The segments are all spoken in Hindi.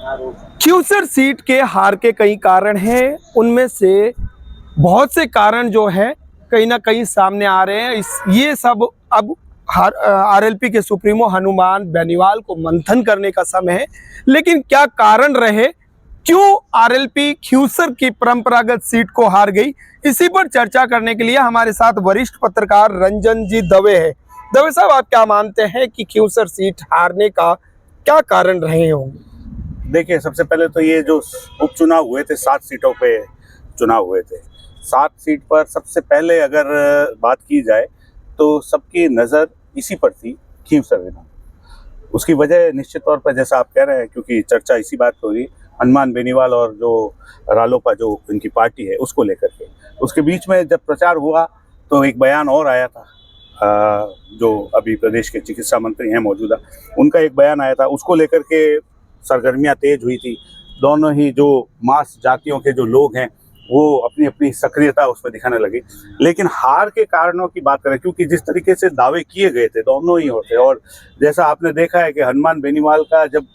क्यूसर सीट के हार के कई कारण हैं, उनमें से बहुत से कारण जो है कहीं ना कहीं सामने आ रहे हैं। ये सब अब आरएलपी के सुप्रीमो हनुमान बेनीवाल को मंथन करने का समय है। लेकिन क्या कारण रहे, क्यों आरएलपी क्यूसर की परंपरागत सीट को हार गई, इसी पर चर्चा करने के लिए हमारे साथ वरिष्ठ पत्रकार रंजन जी दवे है। दवे साहब, आप क्या मानते हैं कि क्यूसर सीट हारने का क्या कारण रहे होंगे? देखिए, सबसे पहले तो ये जो उपचुनाव हुए थे 7 सीटों पे चुनाव हुए थे, 7 सीट पर सबसे पहले अगर बात की जाए तो सबकी नज़र इसी पर थी, खींवसर विधान। उसकी वजह निश्चित तौर पर जैसा आप कह रहे हैं, क्योंकि चर्चा इसी बात पर हो रही, हनुमान बेनीवाल और जो रालोपा जो इनकी पार्टी है उसको लेकर के। उसके बीच में जब प्रचार हुआ तो एक बयान और आया था, जो अभी प्रदेश के चिकित्सा मंत्री हैं मौजूदा, उनका एक बयान आया था, उसको लेकर के सरगर्मियाँ तेज हुई थी। दोनों ही जो मास जातियों के जो लोग हैं वो अपनी अपनी सक्रियता उसमें दिखाने लगे। लेकिन हार के कारणों की बात करें, क्योंकि जिस तरीके से दावे किए गए थे दोनों ही होते, और जैसा आपने देखा है कि हनुमान बेनीवाल का जब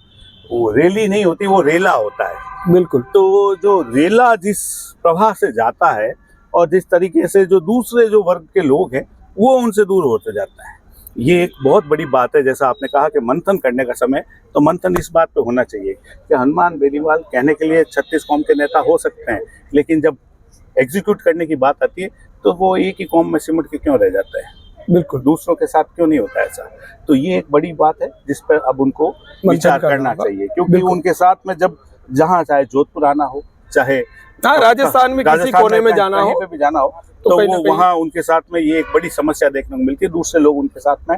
वो रैली नहीं होती, वो रेला होता है। बिल्कुल। तो जो रेला जिस प्रवाह से जाता है और जिस तरीके से जो दूसरे जो वर्ग के लोग हैं वो उनसे दूर होते जाता है, ये एक बहुत बड़ी बात है। जैसा आपने कहा कि मंथन करने का समय, तो मंथन इस बात पे होना चाहिए कि हनुमान बेनीवाल कहने के लिए 36 कौम के नेता हो सकते हैं, लेकिन जब एग्जीक्यूट करने की बात आती है तो वो एक ही कौम में सिमट के क्यों रह जाता है, बिल्कुल दूसरों के साथ क्यों नहीं होता ऐसा। तो ये एक बड़ी बात है जिस पर अब उनको विचार करना चाहिए, क्योंकि उनके साथ में जब जहाँ चाहे जोधपुर आना हो, चाहे राजस्थान में किसी कोने में जाना हो, पे भी जाना हो, तो वो वहाँ उनके साथ में ये एक बड़ी समस्या देखने को मिलती है। दूसरे लोग उनके साथ में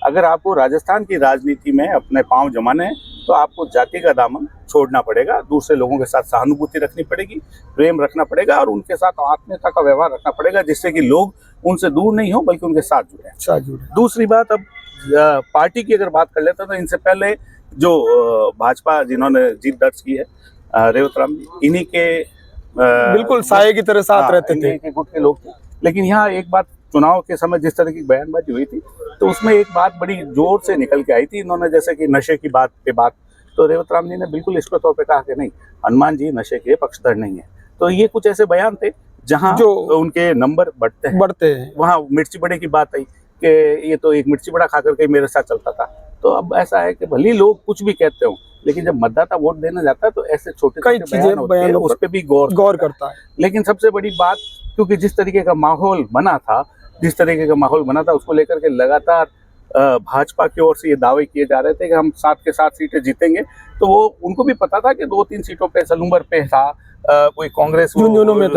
अगर आपको राजस्थान की राजनीति में अपने पांव जमाने हैं तो आपको जाति का दामन छोड़ना पड़ेगा, दूसरे लोगों के साथ सहानुभूति रखनी पड़ेगी, प्रेम रखना पड़ेगा और उनके साथ आत्मीयता का व्यवहार रखना पड़ेगा, जिससे कि लोग उनसे दूर नहीं हो बल्कि उनके साथ जुड़े। दूसरी बात, अब पार्टी की अगर बात कर लेते हैं तो इनसे पहले जो भाजपा जिन्होंने जीत दर्ज की है, रेवतराम जी, इन्हीं के बिल्कुल साये की तरह साथ रहते थे, के गुट के लोग थे। लेकिन यहाँ एक बात, चुनाव के समय जिस तरह की बयानबाजी हुई थी तो उसमें एक बात बड़ी जोर से निकल के आई थी। इन्होंने जैसे कि नशे की बात पे बात, तो रेवतराम जी ने बिल्कुल स्पष्ट तौर पे कहा कि नहीं, हनुमान जी नशे के पक्षधर नहीं है। तो ये कुछ ऐसे बयान थे जहाँ जो उनके नंबर बढ़ते हैं। वहाँ मिर्ची बड़े की बात आई कि ये तो एक मिर्ची बड़ा खा करके मेरे साथ चलता था। तो अब ऐसा है कि भले लोग कुछ भी कहते हो, लेकिन जब मतदाता वोट देने जाता है तो ऐसे छोटे छोटे बयान होते हैं, उस पर भी गौर करता है। लेकिन सबसे बड़ी बात, क्योंकि जिस तरीके का माहौल बना था उसको लेकर के लगातार भाजपा की ओर से ये दावे किए जा रहे थे कि हम 7 के 7 सीटें जीतेंगे। तो वो उनको भी पता था कि 2-3 सीटों पे सलूंबर पे था, कोई कांग्रेस झुंझुनू में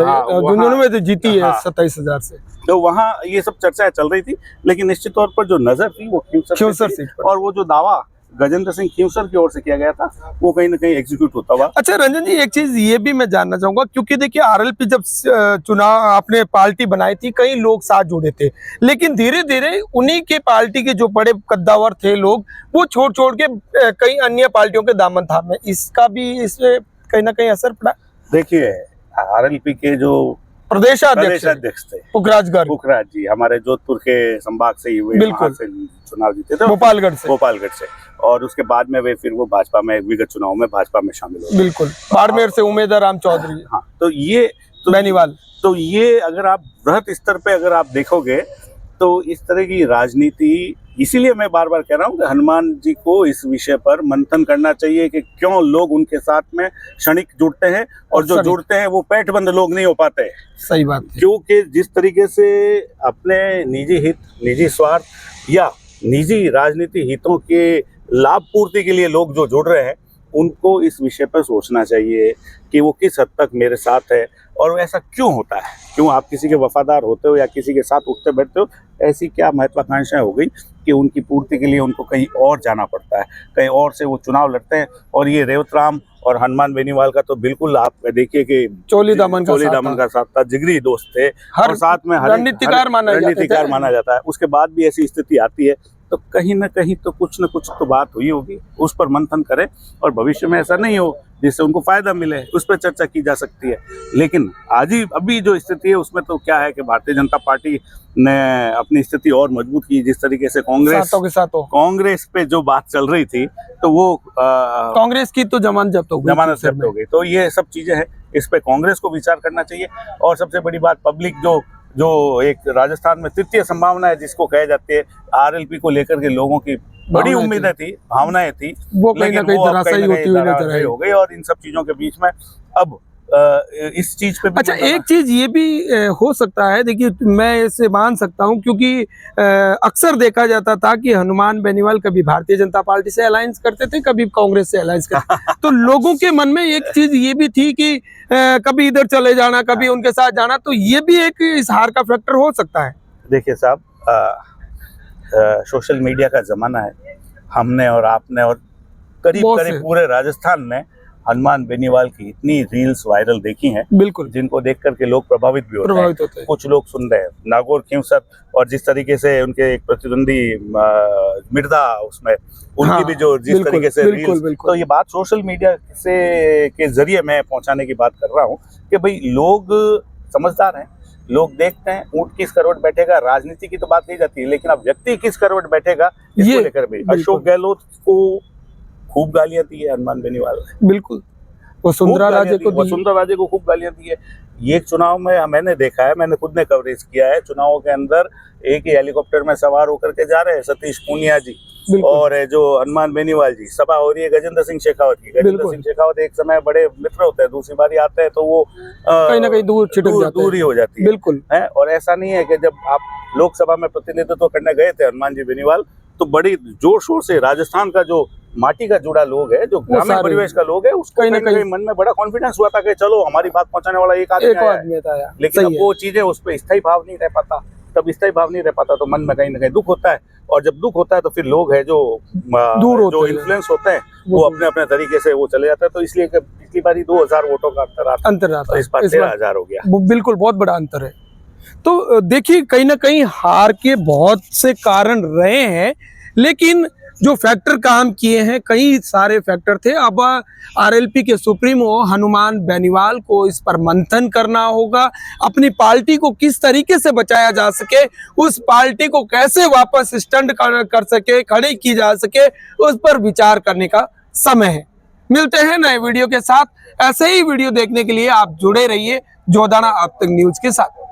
तो जीती है 27,000 से। तो वहाँ ये सब चर्चाएं चल रही थी, लेकिन निश्चित तौर पर जो नजर थी वो खींवसर सीट पर, और वो जो दावा गजेंद्र सिंह खींवसर की ओर से किया गया था वो कहीं ना कहीं एग्जीक्यूट होता हुआ। अच्छा रंजन जी, एक चीज ये भी मैं जानना चाहूंगा, क्योंकि देखिए आरएलपी जब चुनाव अपने पार्टी बनाई थी, कई लोग साथ जुड़े थे, लेकिन धीरे धीरे उन्हीं के पार्टी के जो बड़े कद्दावर थे लोग, वो छोड़ के कई अन्य पार्टियों के दामन थामे। इसका भी इसमें कहीं ना कहीं असर पड़ा। देखिए, आरएलपी के जो प्रदेशाध्यक्ष थे पुखराज जी, हमारे जोधपुर के संभाग से ही हुए, वहां से चुनाव जीते थे, गोपालगढ़ से, और उसके बाद में वे फिर वो भाजपा में विगत चुनाव में भाजपा में शामिल हो। बिल्कुल, बाड़मेर से उमेदवार राम चौधरी। हाँ, तो ये बेनीवाल, तो ये अगर आप बृहत स्तर पे अगर आप देखोगे तो इस तरह की राजनीति, इसीलिए मैं बार बार कह रहा हूँ कि हनुमान जी को इस विषय पर मंथन करना चाहिए कि क्यों लोग उनके साथ में क्षणिक जुड़ते हैं, और जो जुड़ते हैं वो पेटबंद लोग नहीं हो पाते। सही बात, क्योंकि जिस तरीके से अपने निजी हित, निजी स्वार्थ या निजी राजनीति हितों के लाभ पूर्ति के लिए लोग जो जुड़ रहे हैं, उनको इस विषय पर सोचना चाहिए कि वो किस हद तक मेरे साथ है और ऐसा क्यों होता है। क्यों आप किसी के वफादार होते हो या किसी के साथ उठते बैठते हो, ऐसी क्या महत्वाकांक्षाएं हो गई कि उनकी पूर्ति के लिए उनको कहीं और जाना पड़ता है, कहीं और से वो चुनाव लड़ते हैं। और ये रेवतराम और हनुमान बेनीवाल का तो बिल्कुल आप देखिए कि चोली दामन का साथ था, जिगरी दोस्त थे, और साथ में रणनीतिकार माना जाता है। उसके बाद भी ऐसी स्थिति आती है तो कहीं ना कहीं तो कुछ न कुछ तो बात हुई होगी, उस पर मंथन करें और भविष्य में ऐसा नहीं हो जिससे उनको फायदा मिले, उस पर चर्चा की जा सकती है। लेकिन आज ही अभी जो स्थिति है उसमें तो क्या है कि भारतीय जनता पार्टी ने अपनी स्थिति और मजबूत की। जिस तरीके से सातों के सातों कांग्रेस पे जो बात चल रही थी तो वो कांग्रेस की तो जमानत जब्त हो गई, जमानत जब्त हो गई। तो ये सब चीजें हैं, इस पे कांग्रेस को विचार करना चाहिए। और सबसे बड़ी बात, पब्लिक जो एक राजस्थान में तृतीय संभावना है जिसको कहे जाती है, आरएलपी को लेकर के लोगों की बड़ी उम्मीदें थी, भावनाएं थी, वो कहीं ना कहीं धराशायी होती हुई नजर आई हो गई। और इन सब चीजों के बीच में अब इस चीज पे भी अच्छा, एक चीज ये भी हो सकता है, देखिए मैं इसे मान सकता हूं क्योंकि अक्सर देखा जाता था कि हनुमान बेनीवाल कभी भारतीय जनता पार्टी से अलायंस करते थे, कभी कांग्रेस से अलायंस करते तो लोगों के मन में एक चीज ये भी थी कि कभी इधर चले जाना, कभी उनके साथ जाना, तो ये भी एक इस हार का फैक्टर हो सकता है। देखिए साहब, सोशल मीडिया का जमाना है, हमने और आपने और करीब पूरे राजस्थान ने हनुमान बेनीवाल की इतनी रील्स वायरल देखी हैं, बिल्कुल, जिनको देख करके लोग प्रभावित भी होते हैं। कुछ लोग सुन रहे हैं नागौर खींवसर, और जिस तरीके से उनके एक प्रतिद्वंदी मिर्जा, उसमें उनकी भी जो जिस तरीके से रील्स, तो ये बात सोशल मीडिया से के जरिए मैं पहुंचाने की बात कर रहा हूँ कि भाई लोग समझदार हैं, लोग देखते हैं ऊंट किस करवट बैठेगा। राजनीति की तो बात नहीं जाती है, लेकिन अब व्यक्ति किस करवट बैठेगा इसको लेकर भी अशोक गहलोत को खूब गालियां दी है हनुमान बेनीवाल ने। बिल्कुल, वसुंधरा राजे को खूब गालियां दी है। ये चुनाव में मैंने देखा है, मैंने खुद ने कवरेज किया है, चुनावों के अंदर एक ही हेलीकॉप्टर में सवार होकर के जा रहे हैं सतीश पूनिया जी और जो हनुमान बेनीवाल जी। सभा हो रही है गजेंद्र सिंह शेखावत की। गजेंद्र सिंह शेखावत एक समय बड़े मित्र होते हैं, दूसरी बारी आते हैं तो वो कहीं ना कहीं दूर ही हो जाती है। बिल्कुल है। और ऐसा नहीं है कि जब आप लोकसभा में प्रतिनिधित्व करने गए थे हनुमान जी बेनीवाल, तो बड़ी जोर शोर से राजस्थान का जो माटी का जुड़ा लोग है, जो ग्रामीण परिवेश का लोग है, उसको कहीं ना कहीं मन में बड़ा कॉन्फिडेंस हुआ था कि चलो हमारी बात पहुंचाने वाला एक आदमी आया। लेकिन अब वो चीजें उस पर स्थायी भाव नहीं रह पाता, तब स्थायी भाव नहीं रह पाता तो मन में कहीं ना कहीं दुख होता है। और जब दुख होता है तो फिर लोग है जो दूर इन्फ्लुएंस होते हैं, वो अपने अपने तरीके से वो चले जाते हैं। तो इसलिए पिछली बारी 2000 वोटों का अंतर आता है, इस बार 13,000 हो गया। बिल्कुल, बहुत बड़ा अंतर है। तो देखिए, कहीं ना कहीं हार के बहुत से कारण रहे हैं, लेकिन जो फैक्टर काम किए हैं, कई सारे फैक्टर थे। अब आरएलपी के सुप्रीमो हनुमान बेनीवाल को इस पर मंथन करना होगा। अपनी पार्टी को किस तरीके से बचाया जा सके, उस पार्टी को कैसे वापस स्टैंड कर सके, खड़ी की जा सके, उस पर विचार करने का समय है। मिलते हैं नए वीडियो के साथ। ऐसे ही वीडियो देखने के लिए आप जुड़े रहिए जोधाना अब तक न्यूज के साथ।